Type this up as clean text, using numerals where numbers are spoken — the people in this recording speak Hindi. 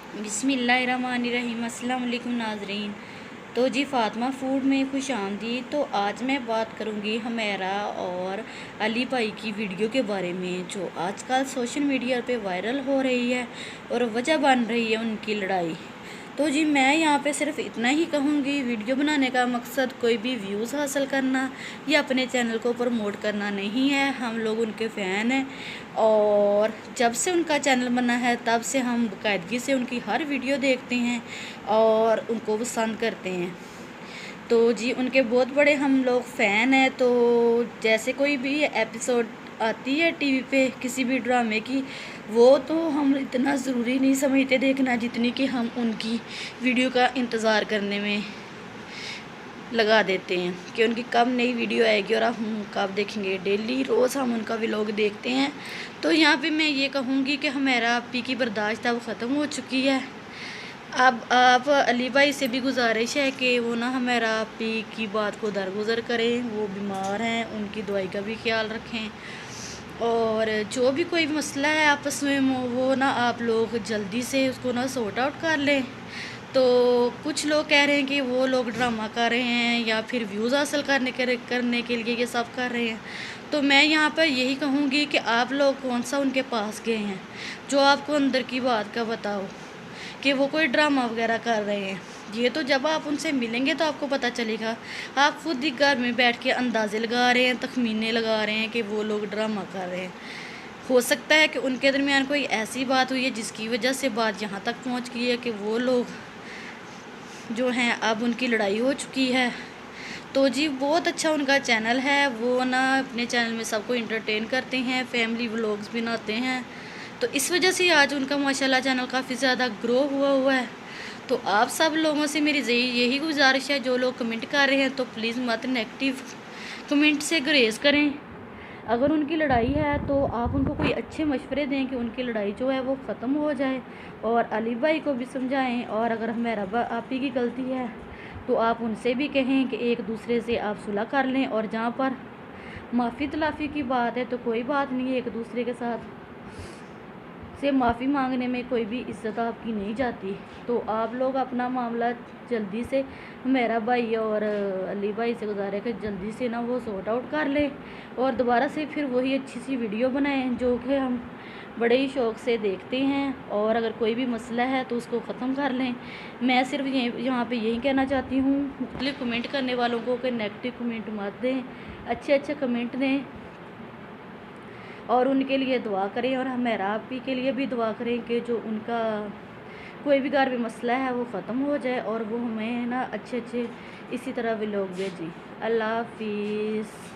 बिस्मिल्लाहिर्रहमानिर्रहीम। अस्सलाम वालेकुम नाजरीन। तो जी फ़ातिमा फूड में खुश आमदीद। तो आज मैं बात करूँगी हमेरा और अली भाई की वीडियो के बारे में, जो आजकल सोशल मीडिया पे वायरल हो रही है और वजह बन रही है उनकी लड़ाई। तो जी मैं यहाँ पे सिर्फ इतना ही कहूँगी, वीडियो बनाने का मकसद कोई भी व्यूज़ हासिल करना या अपने चैनल को प्रमोट करना नहीं है। हम लोग उनके फ़ैन हैं और जब से उनका चैनल बना है तब से हम बाकायदगी से उनकी हर वीडियो देखते हैं और उनको पसंद करते हैं। तो जी उनके बहुत बड़े हम लोग फ़ैन हैं। तो जैसे कोई भी एपिसोड आती है टीवी पे किसी भी ड्रामे की, वो तो हम इतना ज़रूरी नहीं समझते देखना जितनी कि हम उनकी वीडियो का इंतज़ार करने में लगा देते हैं कि उनकी कब नई वीडियो आएगी और हम कब देखेंगे। डेली रोज़ हम उनका व्लॉग देखते हैं। तो यहाँ पे मैं ये कहूँगी कि हमारा आपी की बर्दाश्त अब ख़त्म हो चुकी है। अब आप अली भाई से भी गुजारिश है कि वो ना हमारा आपी की बात को दरगुजर करें। वो बीमार हैं, उनकी दवाई का भी ख्याल रखें और जो भी कोई मसला है आपस में वो ना आप लोग जल्दी से उसको ना सॉर्ट आउट कर लें। तो कुछ लोग कह रहे हैं कि वो लोग ड्रामा कर रहे हैं या फिर व्यूज़ हासिल करने के लिए ये सब कर रहे हैं। तो मैं यहाँ पर यही कहूँगी कि आप लोग कौन सा उनके पास गए हैं जो आपको अंदर की बात का बताओ कि वो कोई ड्रामा वगैरह कर रहे हैं। ये तो जब आप उनसे मिलेंगे तो आपको पता चलेगा। आप खुद ही घर में बैठ के अंदाज़े लगा रहे हैं, तखमीने लगा रहे हैं कि वो लोग ड्रामा कर रहे हैं। हो सकता है कि उनके दरमियान कोई ऐसी बात हुई है जिसकी वजह से बात यहाँ तक पहुँच गई है कि वो लोग जो हैं अब उनकी लड़ाई हो चुकी है। तो जी बहुत अच्छा उनका चैनल है। वो ना अपने चैनल में सबको इंटरटेन करते हैं, फैमिली व्लॉग्स बनाते हैं। तो इस वजह से आज उनका माशाल्लाह चैनल काफ़ी ज़्यादा ग्रो हुआ है। तो आप सब लोगों से मेरी यही गुजारिश है, जो लोग कमेंट कर रहे हैं तो प्लीज़ मत नेगेटिव कमेंट से गुरेज करें। अगर उनकी लड़ाई है तो आप उनको कोई अच्छे मशवरे दें कि उनकी लड़ाई जो है वो ख़त्म हो जाए और अली भाई को भी समझाएं। और अगर मेरा आप ही की गलती है तो आप उनसे भी कहें कि एक दूसरे से आप सुलह कर लें। और जहाँ पर माफ़ी तलाफ़ी की बात है तो कोई बात नहीं है, एक दूसरे के साथ से माफ़ी मांगने में कोई भी इज्जत आपकी नहीं जाती। तो आप लोग अपना मामला जल्दी से मेरा भाई और अली भाई से गुजारे कि जल्दी से ना वो सॉर्ट आउट कर ले और दोबारा से फिर वही अच्छी सी वीडियो बनाएं जो कि हम बड़े ही शौक़ से देखते हैं। और अगर कोई भी मसला है तो उसको ख़त्म कर लें। मैं सिर्फ यहाँ पे यही कहना चाहती हूँ मुख्तलिफ कमेंट करने वालों को कि नेगेटिव कमेंट मत दें, अच्छे कमेंट दें और उनके लिए दुआ करें। और हमारा आपी के लिए भी दुआ करें कि जो उनका कोई भी घर में मसला है वो ख़त्म हो जाए और वो हमें ना अच्छे इसी तरह व्लॉग भेजें। अल्लाह हाफिज़।